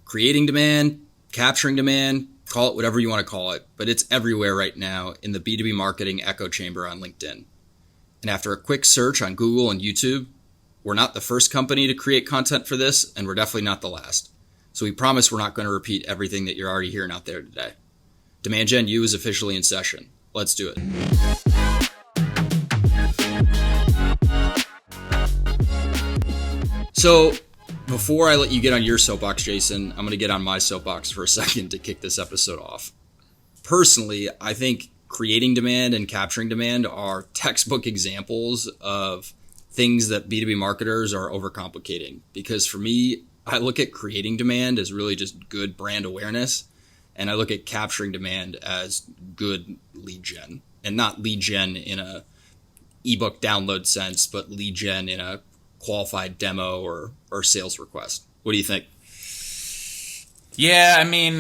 Creating demand, capturing demand, call it whatever you want to call it, but it's everywhere right now in the B2B marketing echo chamber on LinkedIn. And after a quick search on Google and YouTube, we're not the first company to create content for this, and we're definitely not the last. So we promise we're not going to repeat everything that you're already hearing out there today. Demand Gen U is officially in session. Let's do it. So before I let you get on your soapbox, Jason, I'm going to get on my soapbox for a second to kick this episode off. Personally, I think creating demand and capturing demand are textbook examples of things that B2B marketers are overcomplicating. Because for me, I look at creating demand as really just good brand awareness, and I look at capturing demand as good lead gen. And not lead gen in a ebook download sense, but lead gen in a qualified demo or sales request. What do you think? Yeah, I mean,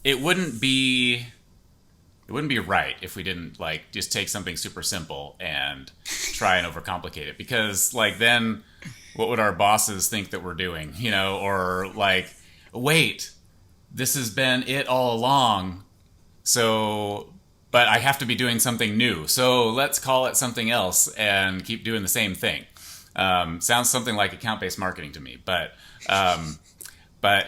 it wouldn't be right if we didn't like just take something super simple and try and overcomplicate it, because like then what would our bosses think that we're doing, you know, or like, wait, this has been it all along. So, but I have to be doing something new. So let's call it something else and keep doing the same thing. Sounds something like account-based marketing to me, but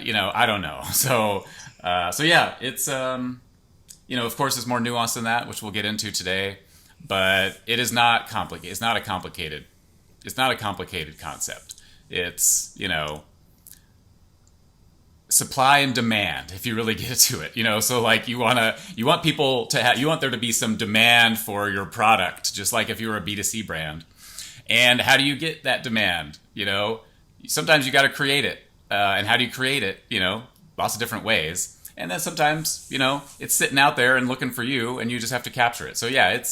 you know, I don't know. So yeah, it's, you know, of course it's more nuanced than that, which we'll get into today, but it is not complicated. It's not a complicated concept. It's, you know, supply and demand, if you really get to it, you know, so like you want people to have, you want there to be some demand for your product, just like if you were a B2C brand. And how do you get that demand? You know, sometimes you got to create it. And how do you create it? You know, lots of different ways. And then sometimes, you know, it's sitting out there and looking for you, and you just have to capture it. So yeah, it's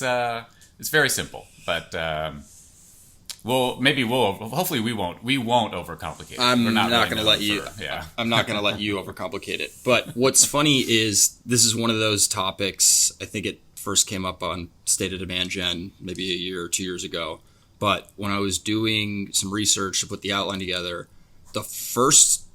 very simple. But hopefully we won't overcomplicate it. I'm not going to let you. Yeah. I'm not going to let you overcomplicate it. But what's funny is this is one of those topics. I think it first came up on State of Demand Gen maybe a year or 2 years ago. But when I was doing some research to put the outline together, the first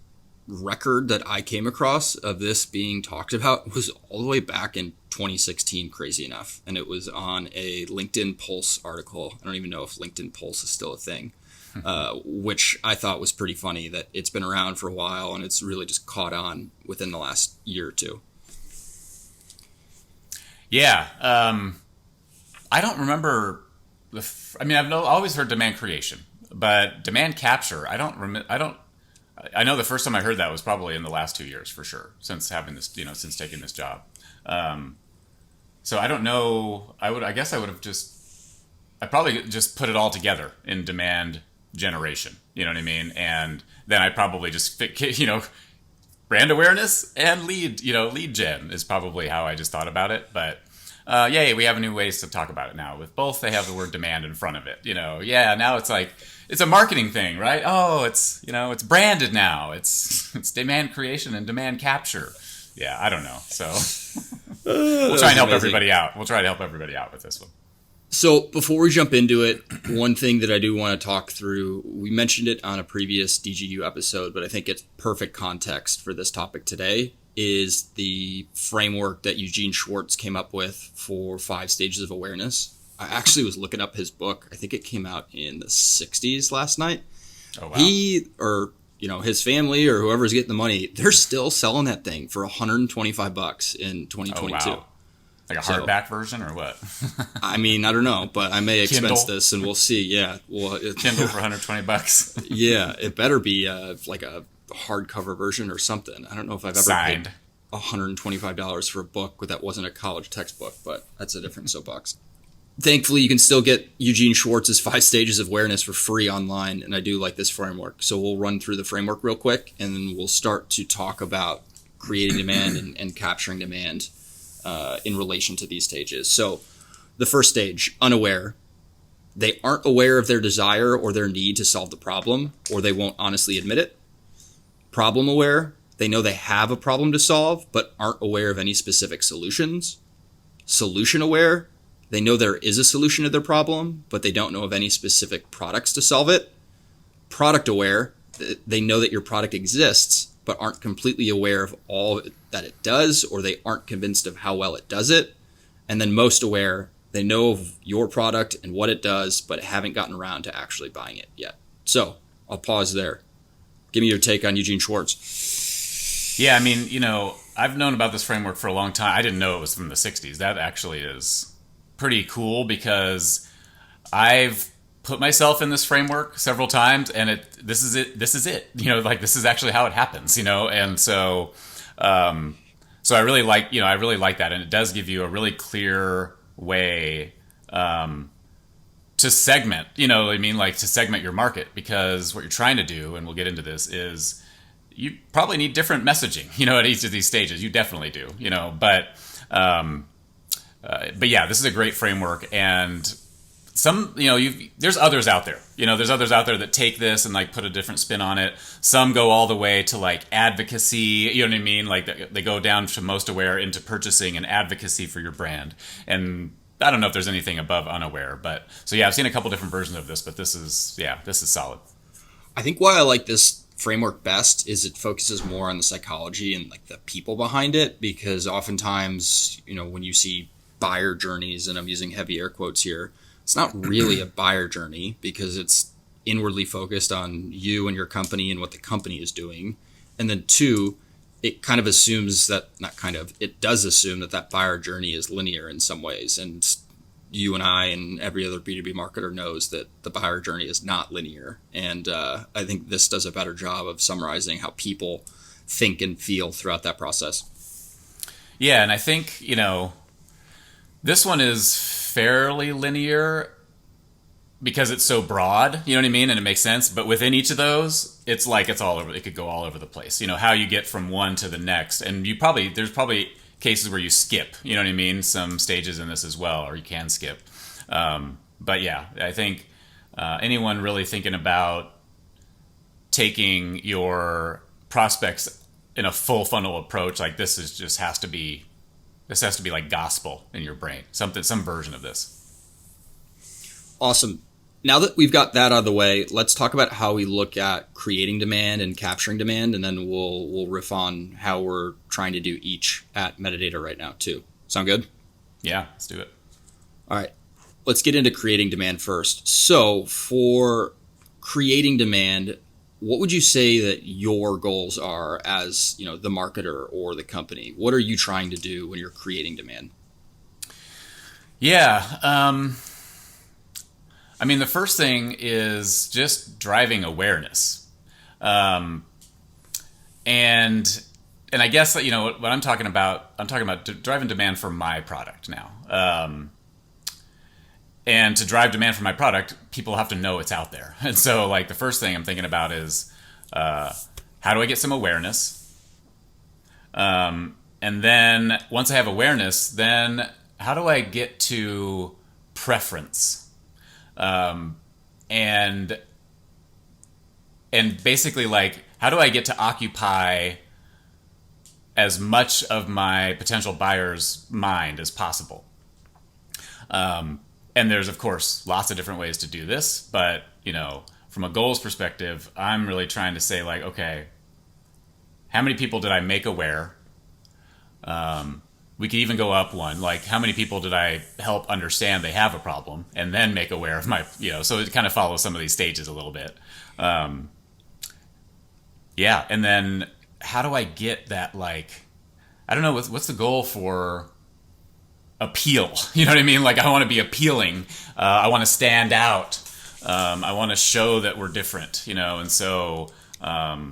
record that I came across of this being talked about was all the way back in 2016, crazy enough. And it was on a LinkedIn Pulse article. I don't even know if LinkedIn Pulse is still a thing, which I thought was pretty funny that it's been around for a while and it's really just caught on within the last year or two. Yeah. I don't remember... I've always heard demand creation, but demand capture, I know the first time I heard that was probably in the last 2 years for sure, since having this, you know, since taking this job. So I don't know. I probably just put it all together in demand generation. You know what I mean? And then I probably just fit, you know, brand awareness and lead gen is probably how I just thought about it. But yay, we have new ways to talk about it now. With both, they have the word demand in front of it. You know, yeah, now it's like, it's a marketing thing, right? Oh, it's, you know, it's branded now. It's demand creation and demand capture. Yeah, I don't know. So we'll try and help everybody out. We'll try to help everybody out with this one. So before we jump into it, one thing that I do want to talk through, we mentioned it on a previous DGU episode, but I think it's perfect context for this topic today, is the framework that Eugene Schwartz came up with for 5 stages of awareness. I actually was looking up his book. I think it came out in the 60s last night. Oh, wow. He, or, you know, his family or whoever's getting the money, they're still selling that thing for $125 in 2022. Oh, wow. Like a hardback version or what? I mean, I don't know, but I may expense this and we'll see. Yeah. Well, Kindle for $120. Yeah. It better be like a hardcover version or something. I don't know if I've ever signed. Paid $125 for a book that wasn't a college textbook, but that's a different soapbox. Thankfully, you can still get Eugene Schwartz's 5 stages of awareness for free online, and I do like this framework. So we'll run through the framework real quick, and then we'll start to talk about creating demand and capturing demand in relation to these stages. So the first stage, unaware. They aren't aware of their desire or their need to solve the problem, or they won't honestly admit it. Problem aware. They know they have a problem to solve, but aren't aware of any specific solutions. Solution aware. They know there is a solution to their problem, but they don't know of any specific products to solve it. Product aware. They know that your product exists, but aren't completely aware of all that it does, or they aren't convinced of how well it does it. And then most aware, they know of your product and what it does, but haven't gotten around to actually buying it yet. So I'll pause there. Give me your take on Eugene Schwartz. Yeah, I mean, I've known about this framework for a long time. I didn't know it was from the 60s. That actually is pretty cool because I've put myself in this framework several times, and this is it. This is actually how it happens, and so I really like that, and it does give you a really clear way to segment, to segment your market, because what you're trying to do, and we'll get into this, is you probably need different messaging, at each of these stages. You definitely do, but yeah, this is a great framework, and there's others out there, that take this and like put a different spin on it. Some go all the way to like advocacy, you know what I mean? Like they go down to most aware into purchasing and advocacy for your brand. And I don't know if there's anything above unaware, but so yeah, I've seen a couple different versions of this, but this is solid. I think why I like this framework best is it focuses more on the psychology and like the people behind it, because oftentimes, when you see buyer journeys, and I'm using heavy air quotes here, it's not really a buyer journey because it's inwardly focused on you and your company and what the company is doing. And then two, it kind of assumes that, it does assume that buyer journey is linear in some ways. And you and I and every other B2B marketer knows that the buyer journey is not linear. And I think this does a better job of summarizing how people think and feel throughout that process. Yeah, and I think, this one is fairly linear because it's so broad, you know what I mean? And it makes sense. But within each of those, it's like it's all over. It could go all over the place. How you get from one to the next. And there's probably cases where you skip, you know what I mean? Some stages in this as well, or you can skip. But yeah, I think anyone really thinking about taking your prospects in a full funnel approach, like this has to be like gospel in your brain, some version of this. Awesome. Now that we've got that out of the way, let's talk about how we look at creating demand and capturing demand, and then we'll riff on how we're trying to do each at Metadata right now too. Sound good? Yeah, let's do it. All right. Let's get into creating demand first. So for creating demand, what would you say that your goals are as, the marketer or the company? What are you trying to do when you're creating demand? Yeah. The first thing is just driving awareness. And I guess that, what I'm talking about driving demand for my product now. And to drive demand for my product, people have to know it's out there. And so like the first thing I'm thinking about is, how do I get some awareness? And then once I have awareness, then how do I get to preference? And basically like, how do I get to occupy as much of my potential buyer's mind as possible? And there's, of course, lots of different ways to do this. But, from a goals perspective, I'm really trying to say, like, okay, how many people did I make aware? We could even go up one. Like, how many people did I help understand they have a problem and then make aware of my, so it kind of follows some of these stages a little bit. Yeah. And then how do I get that, like, I don't know, what's the goal for appeal? You know what I mean? Like, I want to be appealing. I want to stand out. I want to show that we're different, and so, I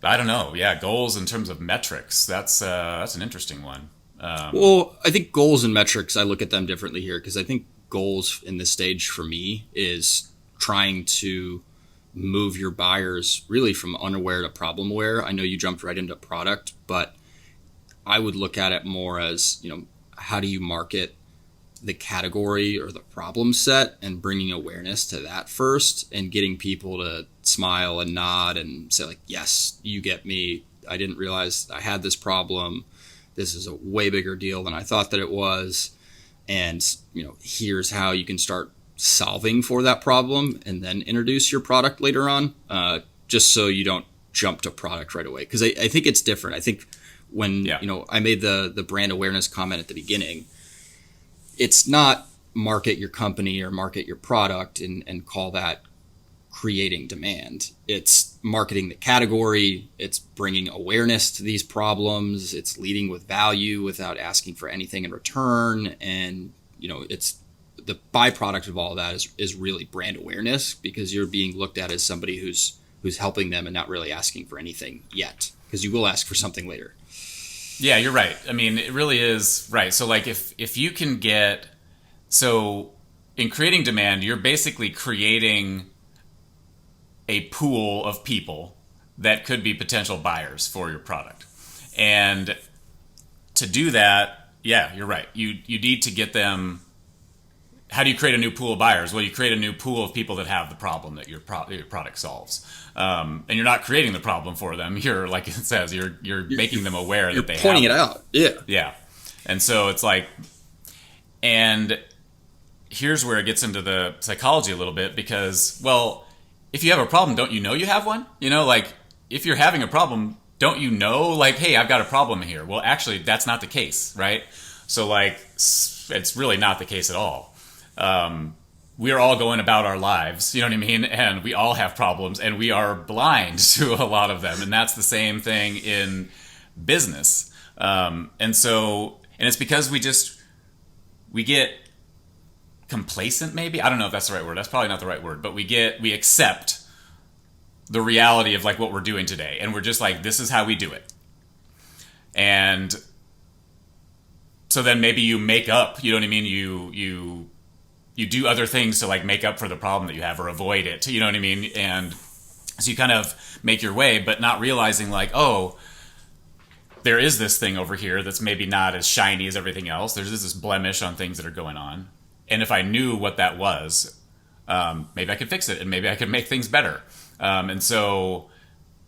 don't know. Yeah. Goals in terms of metrics. That's an interesting one. Well, I think goals and metrics, I look at them differently here, because I think goals in this stage for me is trying to move your buyers really from unaware to problem aware. I know you jumped right into product, but I would look at it more as, how do you market the category or the problem set, and bringing awareness to that first and getting people to smile and nod and say like, yes, you get me. I didn't realize I had this problem. This is a way bigger deal than I thought that it was. And, here's how you can start solving for that problem, and then introduce your product later on, just so you don't jump to product right away. Because I think it's different. I think when, I made the brand awareness comment at the beginning, it's not market your company or market your product and call that creating demand. It's marketing the category. It's bringing awareness to these problems. It's leading with value without asking for anything in return. And, it's the byproduct of all of that is really brand awareness, because you're being looked at as somebody who's helping them and not really asking for anything yet, because you will ask for something later. Yeah, you're right. I mean, it really is right. So like if you can get, so in creating demand, you're basically creating a pool of people that could be potential buyers for your product. And to do that, yeah, you're right. You need to get them. How do you create a new pool of buyers? Well, you create a new pool of people that have the problem that your product solves. And you're not creating the problem for them. You're, like it says, you're making them aware that they have it. You're pointing it out. Yeah. Yeah. And so it's like, and here's where it gets into the psychology a little bit, because, well, if you have a problem, don't you know you have one? Like if you're having a problem, don't you know, like, hey, I've got a problem here? Well, actually, that's not the case, right? So like, it's really not the case at all. We're all going about our lives, you know what I mean? And we all have problems, and we are blind to a lot of them. And that's the same thing in business. And it's because we get complacent, maybe. I don't know if that's the right word. That's probably not the right word. But we accept the reality of like what we're doing today, and we're just like, this is how we do it. And so then maybe you make up. You know what I mean? You do other things to like make up for the problem that you have or avoid it. You know what I mean? And so you kind of make your way, but not realizing like, oh, there is this thing over here that's maybe not as shiny as everything else. There's this blemish on things that are going on. And if I knew what that was, maybe I could fix it, and maybe I could make things better. And so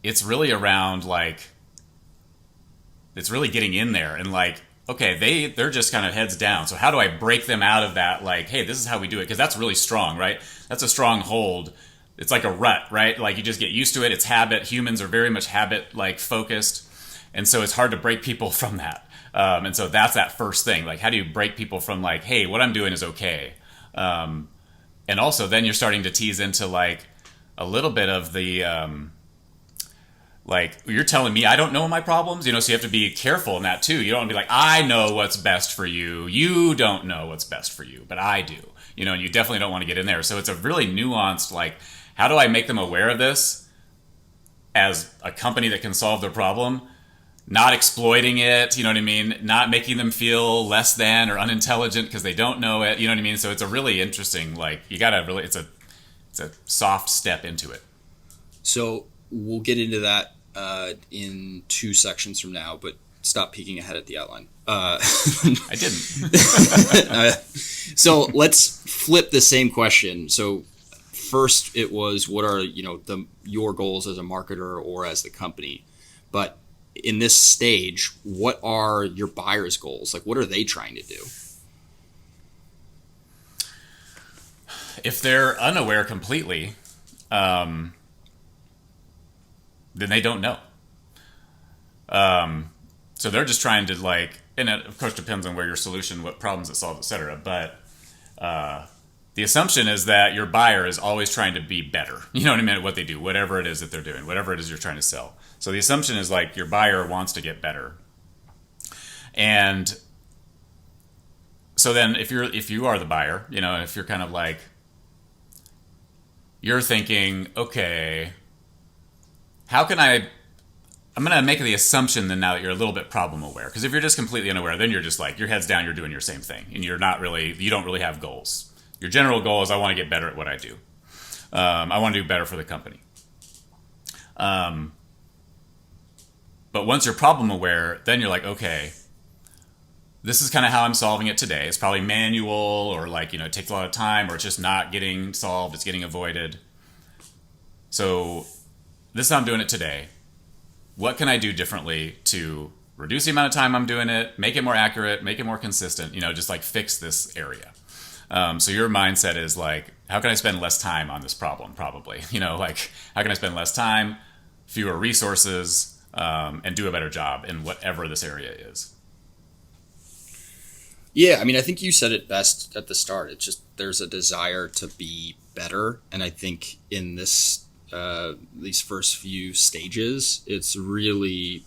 it's really around like, it's really getting in there and like, okay, they're just kind of heads down. So how do I break them out of that? Like, hey, this is how we do it. Because that's really strong, right? That's a strong hold. It's like a rut, right? Like you just get used to it. It's habit. Humans are very much habit like focused. And so it's hard to break people from that. And so that's that first thing. Like, how do you break people from like, hey, what I'm doing is okay. And also then you're starting to tease into like a little bit of the, like, you're telling me I don't know my problems, so you have to be careful in that too. You don't want to be like, I know what's best for you. You don't know what's best for you, but I do, and you definitely don't want to get in there. So it's a really nuanced, like, how do I make them aware of this as a company that can solve their problem? Not exploiting it, you know what I mean? Not making them feel less than or unintelligent because they don't know it, you know what I mean? So it's a really interesting, like, you gotta really, it's a soft step into it. So we'll get into that in 2 sections from now, but stop peeking ahead at the outline. I didn't. So let's flip the same question. So first it was, what are, your goals as a marketer or as the company? But in this stage, what are your buyers' goals? Like, what are they trying to do? If they're unaware completely, then they don't know. So they're just trying to like, and it of course depends on where your solution, what problems it solves, etc. But the assumption is that your buyer is always trying to be better. You know what I mean? At what they do, whatever it is that they're doing, whatever it is you're trying to sell. So the assumption is like your buyer wants to get better. And so then if you are the buyer, and if you're kind of like, you're thinking, okay, how can I'm going to make the assumption then now that you're a little bit problem aware. Because if you're just completely unaware, then you're just like, your head's down, you're doing your same thing. And you don't really have goals. Your general goal is, I want to get better at what I do. I want to do better for the company. But once you're problem aware, then you're like, okay, this is kind of how I'm solving it today. It's probably manual, or like, it takes a lot of time, or it's just not getting solved. It's getting avoided. So this is how I'm doing it today. What can I do differently to reduce the amount of time I'm doing it, make it more accurate, make it more consistent, just like fix this area. So your mindset is like, how can I spend less time on this problem? Probably, like, how can I spend less time? fewer resources, and do a better job in whatever this area is. Yeah, I mean, I think you said it best at the start. It's just there's a desire to be better, and I think in these first few stages, it's really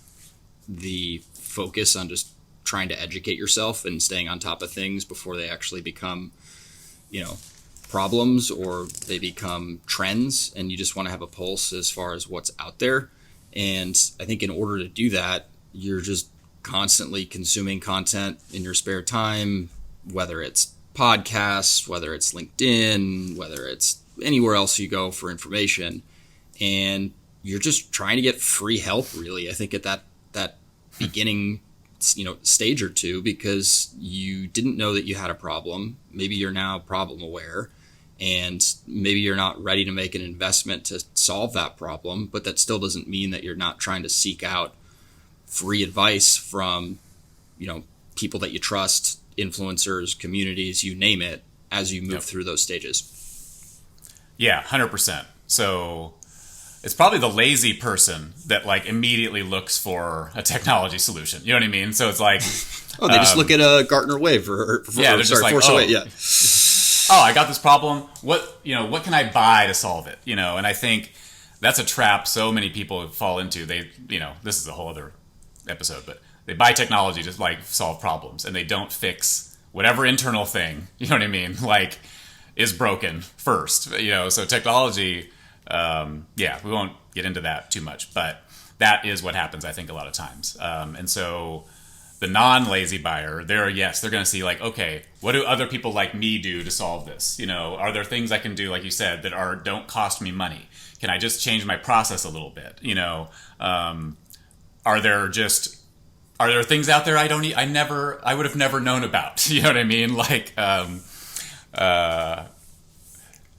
the focus on just trying to educate yourself and staying on top of things before they actually become, problems or they become trends, and you just want to have a pulse as far as what's out there. And I think in order to do that, you're just constantly consuming content in your spare time, whether it's podcasts, whether it's LinkedIn, whether it's anywhere else you go for information. And you're just trying to get free help, really, I think, at that beginning stage or two, because you didn't know that you had a problem. Maybe you're now problem aware, and maybe you're not ready to make an investment to solve that problem, but that still doesn't mean that you're not trying to seek out free advice from, people that you trust, influencers, communities, you name it, as you move through those stages. Yeah, 100%. So it's probably the lazy person that immediately looks for a technology solution. You know what I mean? So it's like, they just look at a Gartner Wave Force Away. Yeah. I got this problem. What can I buy to solve it? And I think that's a trap so many people fall into. They, this is a whole other episode, but they buy technology to solve problems, and they don't fix whatever internal thing, you know what I mean? Is broken first, so technology, we won't get into that too much, but that is what happens, I think, a lot of times. And so the non-lazy buyer, they're going to see okay, what do other people like me do to solve this? Are there things I can do, like you said, that don't cost me money? Can I just change my process a little bit? Are there things out there I would have never known about? You know what I mean?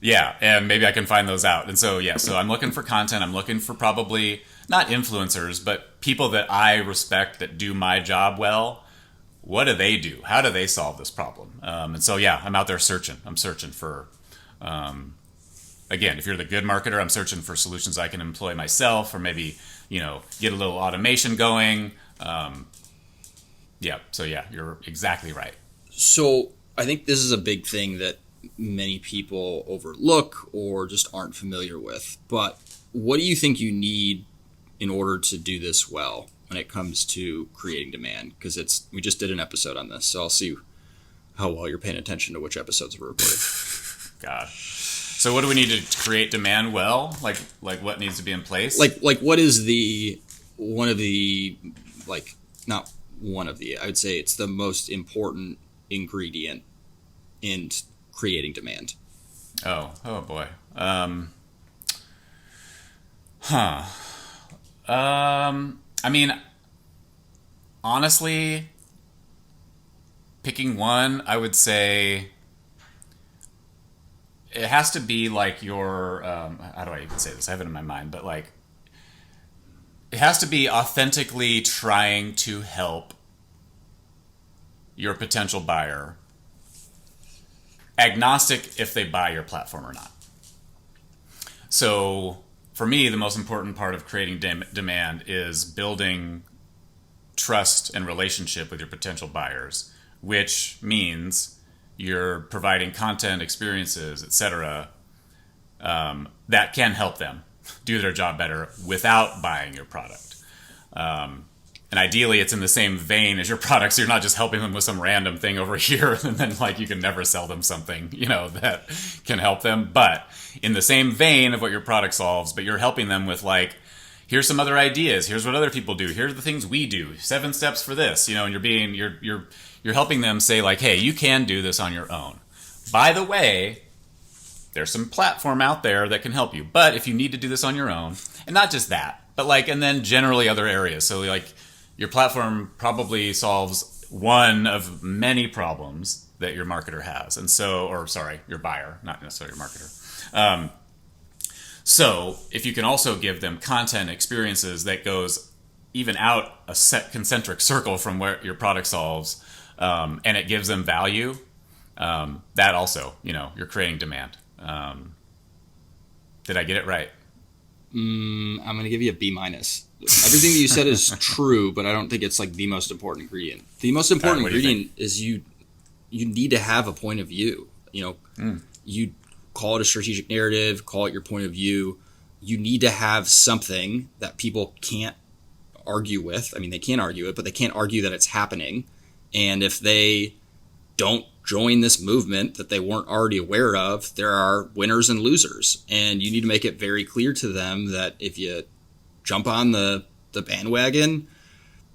And maybe I can find those out. And so, so I'm looking for content. I'm looking for probably not influencers, but people that I respect that do my job well. What do they do? How do they solve this problem? And so, I'm out there searching. I'm searching for, again, if you're the good marketer, I'm searching for solutions I can employ myself, or maybe, get a little automation going. You're exactly right. So I think this is a big thing that many people overlook or just aren't familiar with. But what do you think you need in order to do this well when it comes to creating demand? Because we just did an episode on this, so I'll see how well you're paying attention to which episodes we're recording. God. So what do we need to create demand well? Like what needs to be in place? What is I would say it's the most important ingredient in creating demand. Oh boy. I mean, honestly, picking one, I would say it has to be your, how do I even say this? I have it in my mind, but it has to be authentically trying to help your potential buyer, agnostic if they buy your platform or not. So for me, the most important part of creating demand is building trust and relationship with your potential buyers, which means you're providing content, experiences, etc., that can help them do their job better without buying your product. And ideally, it's in the same vein as your product, so you're not just helping them with some random thing over here, and then you can never sell them something, that can help them. But in the same vein of what your product solves, but you're helping them with here's some other ideas, here's what other people do, here's the things we do, 7 steps for this, and you're helping them say hey, you can do this on your own. By the way, there's some platform out there that can help you, but if you need to do this on your own, and not just that, but and then generally other areas. So your platform probably solves one of many problems that your marketer has. And so, your buyer, not necessarily your marketer. So if you can also give them content experiences that goes even out a set concentric circle from where your product solves, and it gives them value, that also, you're creating demand. Did I get it right? I'm going to give you a B minus. Everything that you said is true, but I don't think it's like the most important ingredient. The most important ingredient is you need to have a point of view. You call it a strategic narrative, call it your point of view. You need to have something that people can't argue with. I mean, they can't argue it, but they can't argue that it's happening. And if they don't join this movement that they weren't already aware of, there are winners and losers. And you need to make it very clear to them that if you jump on the bandwagon,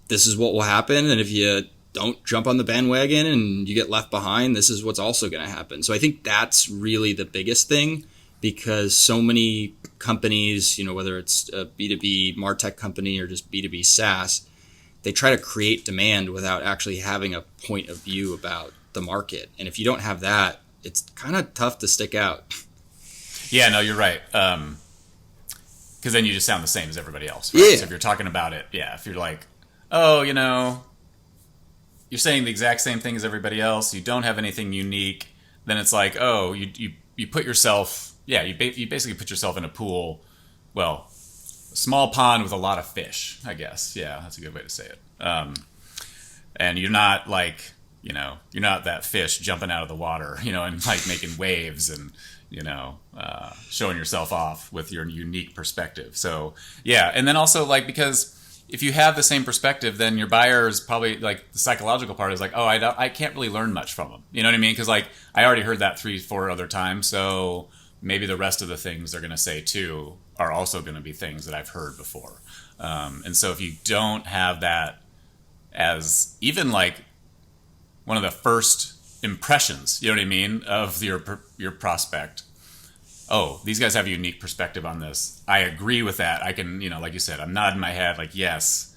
this is what will happen. And if you don't jump on the bandwagon and you get left behind, this is what's also going to happen. So I think that's really the biggest thing, because so many companies, whether it's a B2B MarTech company or just B2B SaaS, they try to create demand without actually having a point of view about the market. And if you don't have that, it's kind of tough to stick out. Yeah, no, you're right. Because then you just sound the same as everybody else. Right? Yeah. So if you're talking about it, if you're like, oh, you're saying the exact same thing as everybody else, you don't have anything unique, then it's like, oh, you put yourself, you basically put yourself in a pool, well, a small pond with a lot of fish, I guess. Yeah, that's a good way to say it. And you're not like, you're not that fish jumping out of the water, and like making waves and, showing yourself off with your unique perspective. So, yeah. And then also like, because if you have the same perspective, then your buyer is probably like, the psychological part is like, oh, I can't really learn much from them. You know what I mean? Because like I already heard that 3-4 other times. So maybe the rest of the things they're going to say too are also going to be things that I've heard before. And so if you don't have that as even like one of the first impressions, you know what I mean, of your prospect, oh, these guys have a unique perspective on this. I agree with that. I can, like you said, I'm nodding my head like, yes,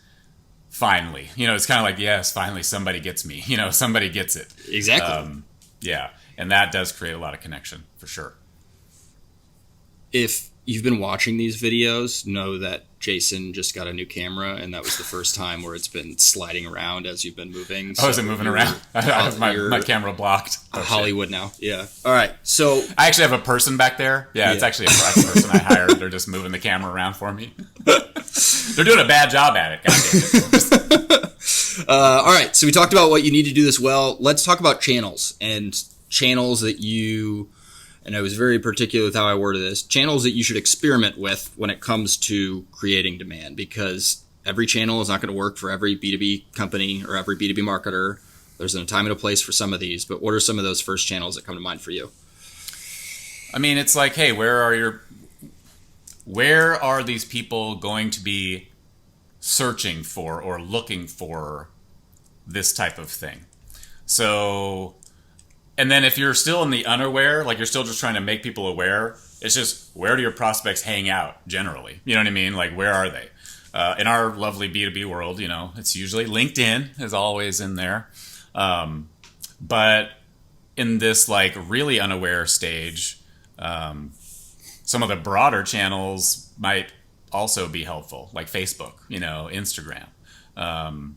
finally. It's kind of like, yes, finally somebody gets me. Somebody gets it. Exactly. Yeah. And that does create a lot of connection for sure. If you've been watching these videos, know that Jason just got a new camera, and that was the first time where it's been sliding around as you've been moving. Oh, is it moving around? I have my camera blocked. Hollywood now. Yeah. All right. So I actually have a person back there. Yeah, it's actually a private person I hired. They're just moving the camera around for me. They're doing a bad job at it. Goddamn. All right. So we talked about what you need to do this well. Let's talk about channels and channels that you... And I was very particular with how I worded this, channels that you should experiment with when it comes to creating demand, because every channel is not going to work for every B2B company or every B2B marketer. There's a time and a place for some of these, but what are some of those first channels that come to mind for you? I mean, it's like, hey, where are these people going to be searching for or looking for this type of thing? So... And then if you're still in the unaware, like you're still just trying to make people aware, it's just, where do your prospects hang out generally? You know what I mean? Like, where are they? In our lovely B2B world, it's usually LinkedIn is always in there. But in this like really unaware stage, some of the broader channels might also be helpful, like Facebook, Instagram. And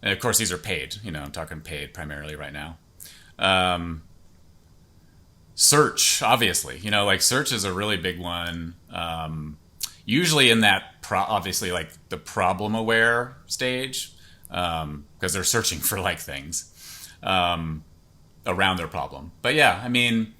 of course, these are paid. I'm talking paid primarily right now. Search, obviously, like search is a really big one. Usually in that obviously like the problem aware stage, because they're searching for like things, around their problem. But yeah, I mean,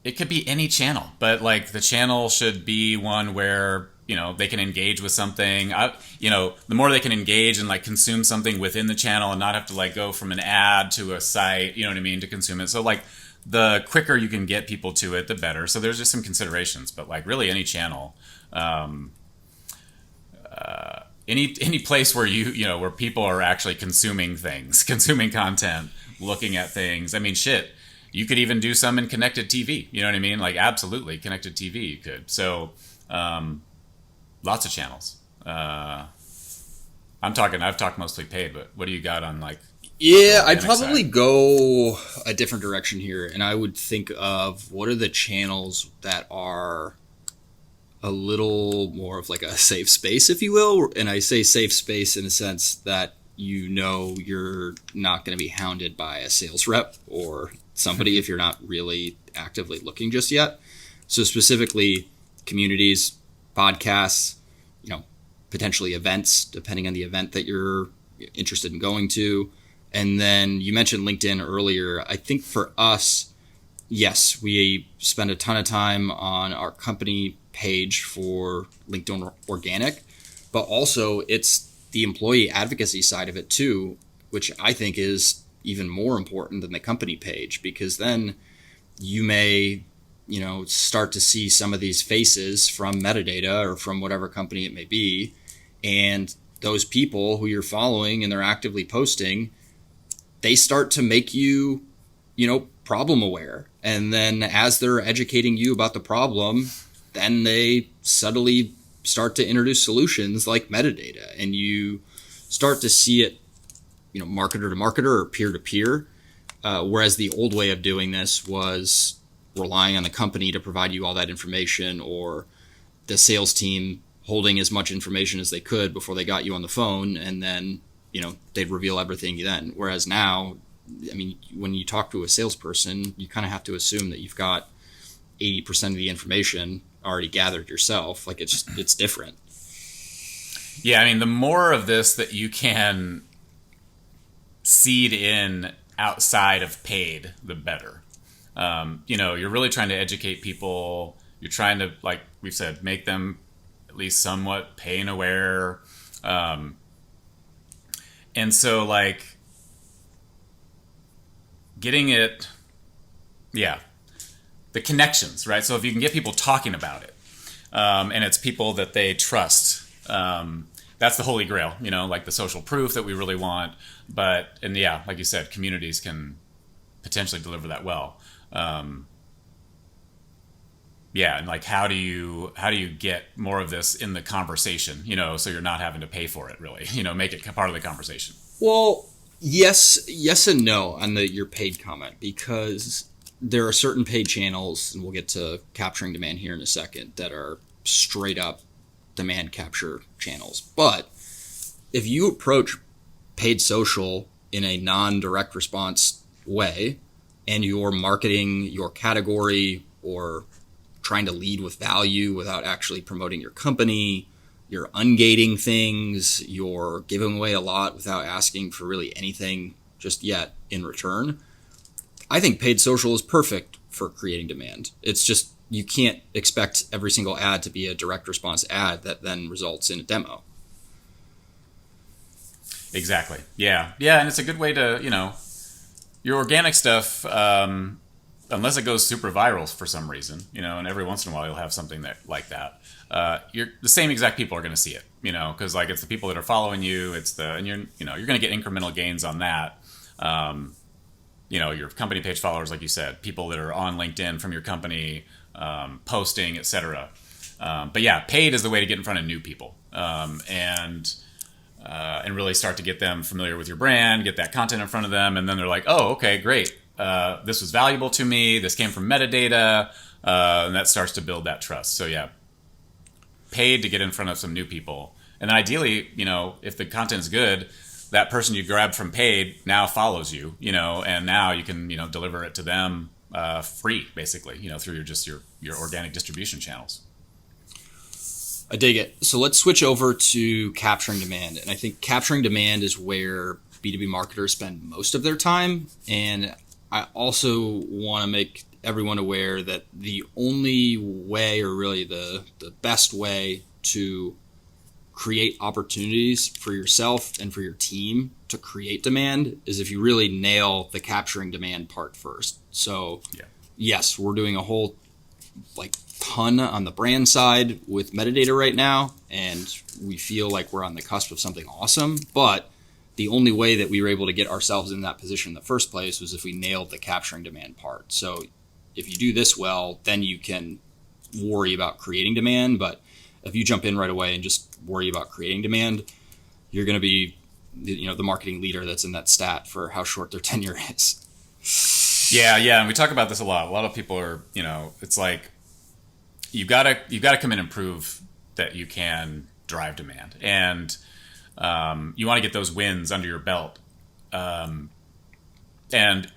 it could be any channel, but like the channel should be one where, they can engage with something. The more they can engage and like consume something within the channel and not have to like go from an ad to a site, you know what I mean, to consume it. So like the quicker you can get people to it, the better. So there's just some considerations, but like really any channel, any place where where people are actually consuming things, consuming content, looking at things. I mean, shit, you could even do some in connected TV. You know what I mean? Like absolutely connected TV you could. So, lots of channels. I've talked mostly paid, but what do you got on like? Yeah, I'd probably go a different direction here, and I would think of what are the channels that are a little more of like a safe space, if you will. And I say safe space in a sense that you're not going to be hounded by a sales rep or somebody if you're not really actively looking just yet. So specifically, communities, podcasts, potentially events, depending on the event that you're interested in going to. And then you mentioned LinkedIn earlier. I think for us, yes, we spend a ton of time on our company page for LinkedIn Organic, but also it's the employee advocacy side of it too, which I think is even more important than the company page, because then you may, start to see some of these faces from Metadata or from whatever company it may be. And those people who you're following and they're actively posting, they start to make you, problem aware. And then as they're educating you about the problem, then they subtly start to introduce solutions like metadata, and you start to see it, marketer to marketer or peer to peer. Whereas the old way of doing this was relying on the company to provide you all that information, or the sales team holding as much information as they could before they got you on the phone, and then, they'd reveal everything then. Whereas now, when you talk to a salesperson, you kind of have to assume that you've got 80% of the information already gathered yourself. Like it's different. Yeah, the more of this that you can seed in outside of paid, the better. You're really trying to educate people. You're trying to, like we've said, make them at least somewhat pain aware. And so, like, getting it, the connections, right? So if you can get people talking about it, and it's people that they trust, that's the holy grail, like the social proof that we really want. And like you said, communities can potentially deliver that well. And like, how do you get more of this in the conversation, so you're not having to pay for it, really, make it part of the conversation? Well, yes and no on your paid comment, because there are certain paid channels, and we'll get to capturing demand here in a second, that are straight up demand capture channels. But if you approach paid social in a non-direct response way, and you're marketing your category or trying to lead with value without actually promoting your company, you're ungating things, you're giving away a lot without asking for really anything just yet in return, I think paid social is perfect for creating demand. It's just, you can't expect every single ad to be a direct response ad that then results in a demo. Exactly. Yeah. And it's a good way to, your organic stuff, unless it goes super viral for some reason, and every once in a while you'll have something like that. The same exact people are going to see it, because like it's the people that are following you. And you're going to get incremental gains on that. Your company page followers, like you said, people that are on LinkedIn from your company, posting, etc. But yeah, paid is the way to get in front of new people, and really start to get them familiar with your brand, get that content in front of them, and then they're like, oh, okay, great. This was valuable to me. This came from metadata, and that starts to build that trust. So yeah, paid to get in front of some new people, and then ideally, if the content's good, that person you grabbed from paid now follows you, and now you can, deliver it to them free, basically, through your organic distribution channels. I dig it. So let's switch over to capturing demand. And I think capturing demand is where B2B marketers spend most of their time. And I also want to make everyone aware that the only way, or really the best way to create opportunities for yourself and for your team to create demand is if you really nail the capturing demand part first. So yes, we're doing a whole ton on the brand side with metadata right now, and we feel like we're on the cusp of something awesome. But the only way that we were able to get ourselves in that position in the first place was if we nailed the capturing demand part. So if you do this well, then you can worry about creating demand. But if you jump in right away and just worry about creating demand, you're going to be, the marketing leader that's in that stat for how short their tenure is. Yeah, and we talk about this a lot. A lot of people are, it's like you've got to come in and prove that you can drive demand, and you want to get those wins under your belt. And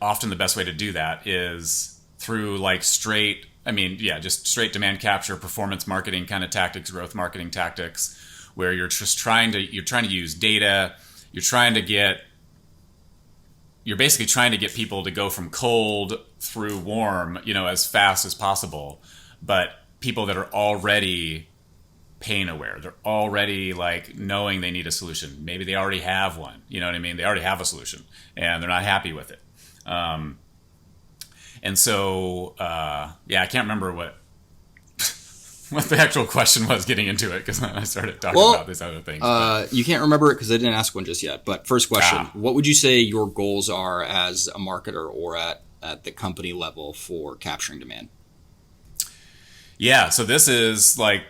often the best way to do that is through straight I mean, yeah, just straight demand capture, performance marketing kind of tactics, growth marketing tactics, where you're trying to use data. You're basically trying to get people to go from cold through warm, as fast as possible. But people that are already pain aware, they're already like knowing they need a solution. Maybe they already have one. You know what I mean? They already have a solution and they're not happy with it. And so, I can't remember what the actual question was getting into it, because I started talking about these other things. You can't remember it because I didn't ask one just yet. But first question, what would you say your goals are as a marketer or at the company level for capturing demand? Yeah, so this is like,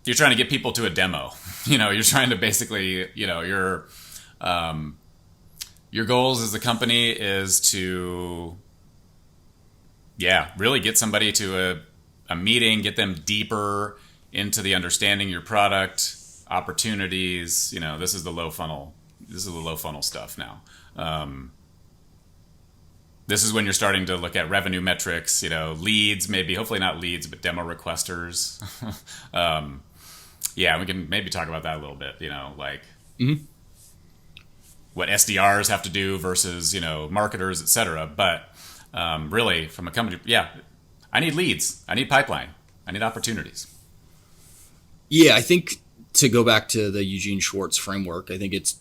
you're trying to get people to a demo. You're trying to basically, your goals as a company is to, really get somebody to a meeting, get them deeper into the understanding your product, opportunities. This is the low funnel. This is the low funnel stuff now. This is when you're starting to look at revenue metrics, leads, maybe, hopefully not leads, but demo requesters. We can maybe talk about that a little bit, what SDRs have to do versus, marketers, et cetera. But really, from a company, I need leads. I need pipeline. I need opportunities. Yeah, I think to go back to the Eugene Schwartz framework, I think it's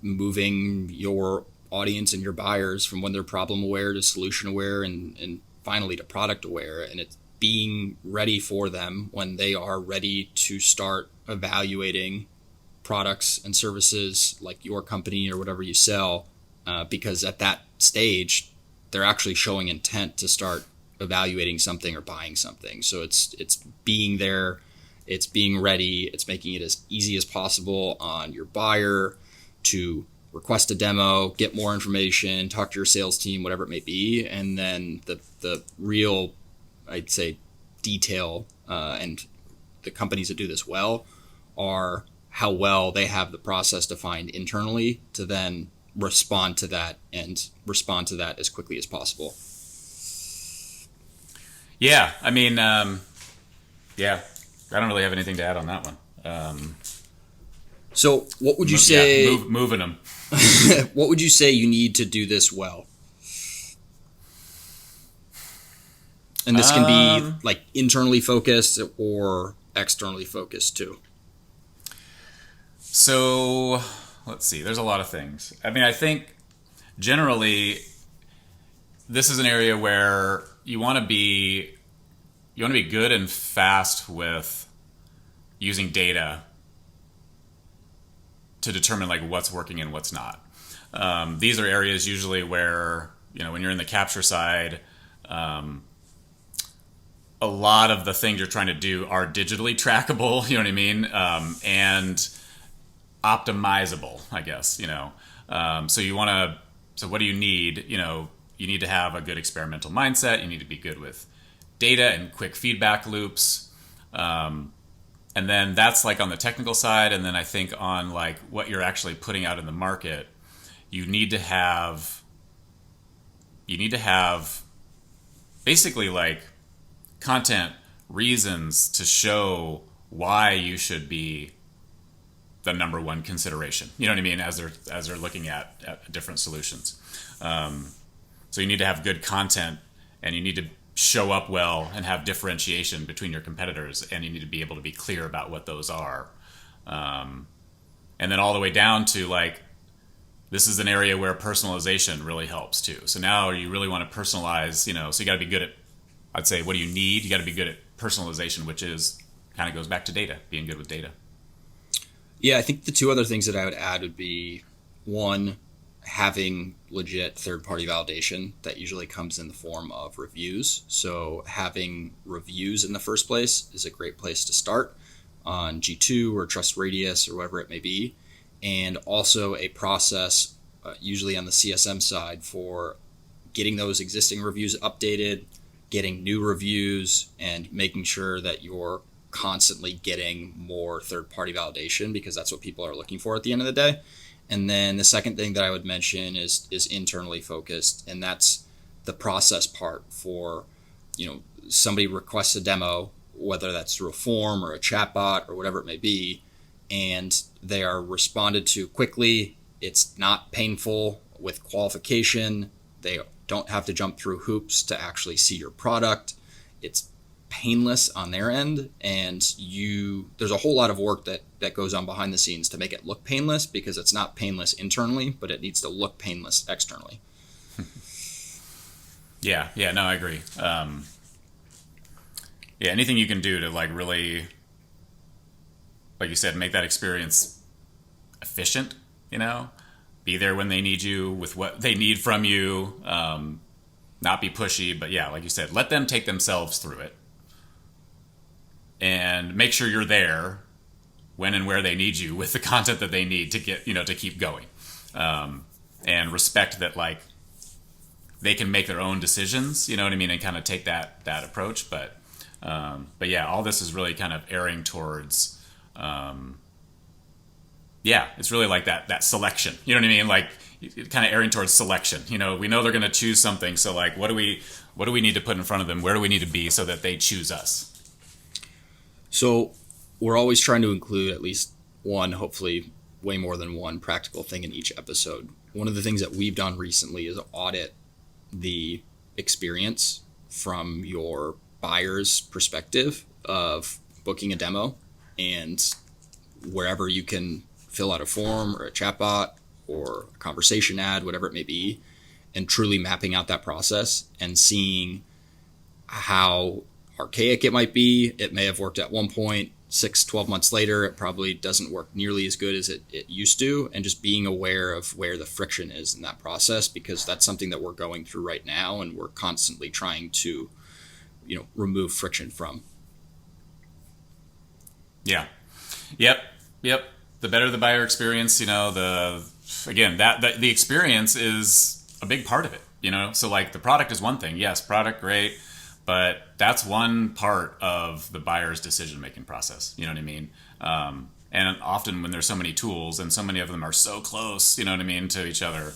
moving your audience and your buyers from when they're problem aware to solution aware and finally to product aware. And it's being ready for them when they are ready to start evaluating products and services like your company or whatever you sell, because at that stage, they're actually showing intent to start evaluating something or buying something. So it's being there, it's being ready, it's making it as easy as possible on your buyer to request a demo, get more information, talk to your sales team, whatever it may be. And then the real, I'd say, detail and the companies that do this well are how well they have the process defined internally to then respond to that as quickly as possible. Yeah, I mean, I don't really have anything to add on that one. So what would you say? Moving them. What would you say you need to do this well? And this can be like internally focused or externally focused too. So let's see. There's a lot of things. I mean, I think generally this is an area where you want to be good and fast with using data to determine like what's working and what's not. These are areas usually where, when you're in the capture side, a lot of the things you're trying to do are digitally trackable, you know what I mean? And optimizable, I guess, So what do you need? You need to have a good experimental mindset. You need to be good with data and quick feedback loops. And then that's like on the technical side. And then I think on like what you're actually putting out in the market, you need to have basically like content reasons to show why you should be the number one consideration. You know what I mean? As they're looking at different solutions. So you need to have good content, and you need to show up well and have differentiation between your competitors, and you need to be able to be clear about what those are. And then all the way down to like, this is an area where personalization really helps too. So now you really want to personalize, so you got to be good at, I'd say, what do you need? You got to be good at personalization, which is kind of goes back to data, being good with data. Yeah, I think the two other things that I would add would be, one, having legit third-party validation that usually comes in the form of reviews. So having reviews in the first place is a great place to start on G2 or Trust Radius or whatever it may be. And also a process, usually on the CSM side, for getting those existing reviews updated, getting new reviews, and making sure that you're constantly getting more third-party validation, because that's what people are looking for at the end of the day. And then the second thing that I would mention is internally focused, and that's the process part for somebody requests a demo, whether that's through a form or a chatbot or whatever it may be, and they are responded to quickly. It's not painful with qualification. They don't have to jump through hoops to actually see your product. It's painless on their end, and there's a whole lot of work that goes on behind the scenes to make it look painless, because it's not painless internally, but it needs to look painless externally. Yeah, no, I agree. Anything you can do to like really, like you said, make that experience efficient, be there when they need you with what they need from you, not be pushy, but yeah, like you said, let them take themselves through it and make sure you're there when and where they need you with the content that they need to get, to keep going. And respect that, like, they can make their own decisions, you know what I mean, and kind of take that approach. But yeah, all this is really kind of erring towards, it's really like that selection, you know what I mean? Like, kind of erring towards selection. We know they're going to choose something, so like, what do we need to put in front of them? Where do we need to be so that they choose us? So we're always trying to include at least one, hopefully way more than one, practical thing in each episode. One of the things that we've done recently is audit the experience from your buyer's perspective of booking a demo, and wherever you can fill out a form or a chatbot or a conversation ad, whatever it may be, and truly mapping out that process and seeing how archaic it might be. It may have worked at one point. 6-12 months later, it probably doesn't work nearly as good as it used to, and just being aware of where the friction is in that process, because that's something that we're going through right now, and we're constantly trying to remove friction from. Yeah. Yep. The better the buyer experience, the experience is a big part of it, so like the product is one thing. Yes, product, great. But that's one part of the buyer's decision-making process. You know what I mean? And often when there's so many tools and so many of them are so close, you know what I mean, to each other,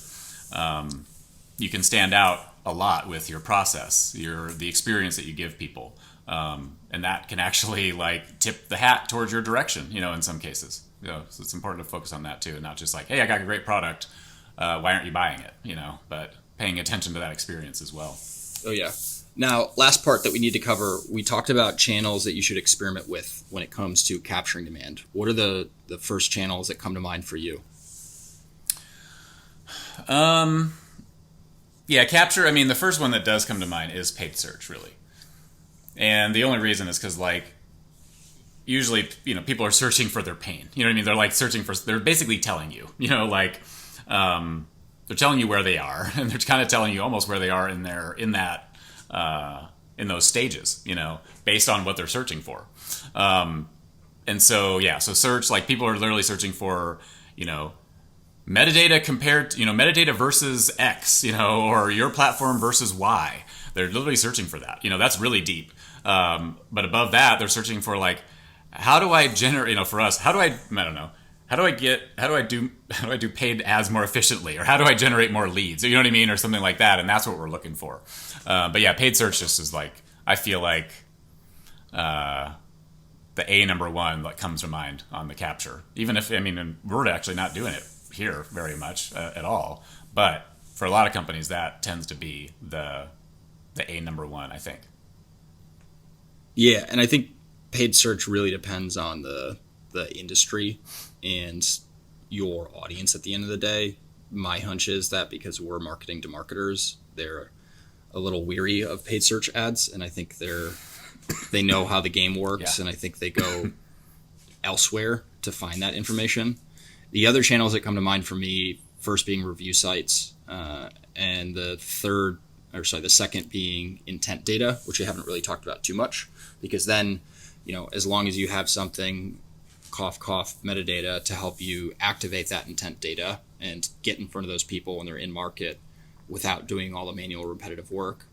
you can stand out a lot with your process, the experience that you give people. And that can actually like tip the hat towards your direction, in some cases. So it's important to focus on that too, and not just like, hey, I got a great product. Why aren't you buying it? But paying attention to that experience as well. Oh, yeah. Now, last part that we need to cover, we talked about channels that you should experiment with when it comes to capturing demand. What are the first channels that come to mind for you? Capture. I mean, the first one that does come to mind is paid search, really. And the only reason is because, like, usually, people are searching for their pain. You know what I mean? They're like they're basically telling you, they're telling you where they are, and they're kind of telling you almost where they are in those stages, based on what they're searching for. And so search, like, people are literally searching for, metadata compared to, metadata versus X, or your platform versus Y. They're literally searching for that. That's really deep. But above that, they're searching for, like, how do I generate, for us, how do I do paid ads more efficiently, or how do I generate more leads? You know what I mean? Or something like that. And that's what we're looking for. But yeah, paid search just is like, I feel like, the number one that comes to mind on the capture, even if, and we're actually not doing it here very much at all. But for a lot of companies, that tends to be the number one, I think. Yeah. And I think paid search really depends on the industry and your audience at the end of the day. My hunch is that because we're marketing to marketers, they're a little weary of paid search ads, and I think they know how the game works, and I think they go elsewhere to find that information. The other channels that come to mind for me, first being review sites, and the second being intent data, which I haven't really talked about too much, because then, as long as you have something, cough, metadata to help you activate that intent data and get in front of those people when they're in market without doing all the manual repetitive work,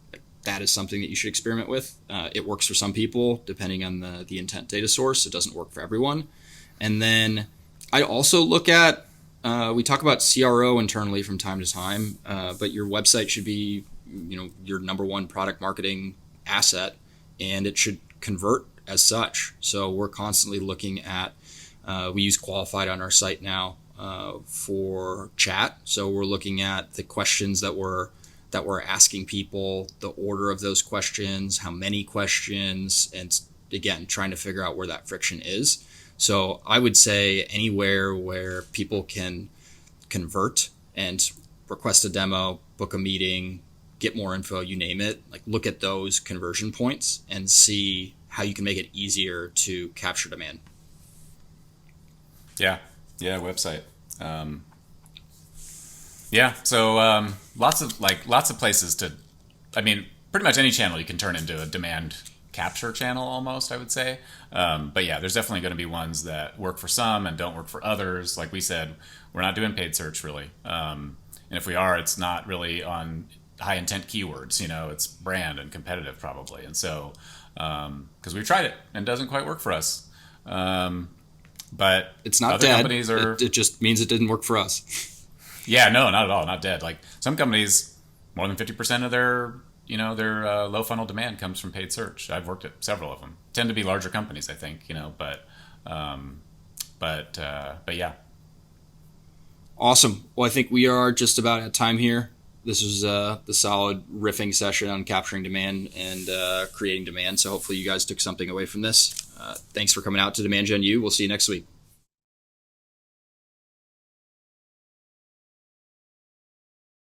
that is something that you should experiment with. It works for some people, depending on the intent data source. It doesn't work for everyone. And then I also look at, we talk about CRO internally from time to time, but your website should be, your number one product marketing asset, and it should convert as such. So we're constantly looking at, we use Qualified on our site now for chat. So we're looking at the questions that we're asking people, the order of those questions, how many questions, and again, trying to figure out where that friction is. So I would say anywhere where people can convert and request a demo, book a meeting, get more info, you name it, like look at those conversion points and see how you can make it easier to capture demand. Yeah, website. So lots of places to, I mean, pretty much any channel you can turn into a demand capture channel almost, I would say. But yeah, there's definitely going to be ones that work for some and don't work for others. Like we said, we're not doing paid search really. And if we are, it's not really on high intent keywords, it's brand and competitive probably. And so, because we've tried it and it doesn't quite work for us. But it's not other dead. Companies are, it just means it didn't work for us. Yeah, no, not at all. Not dead. Like some companies, more than 50% of their low funnel demand comes from paid search. I've worked at several of them. Tend to be larger companies, I think, but yeah. Awesome. Well, I think we are just about at time here. This was the solid riffing session on capturing demand and creating demand. So hopefully you guys took something away from this. Thanks for coming out to Demand Gen U. We'll see you next week.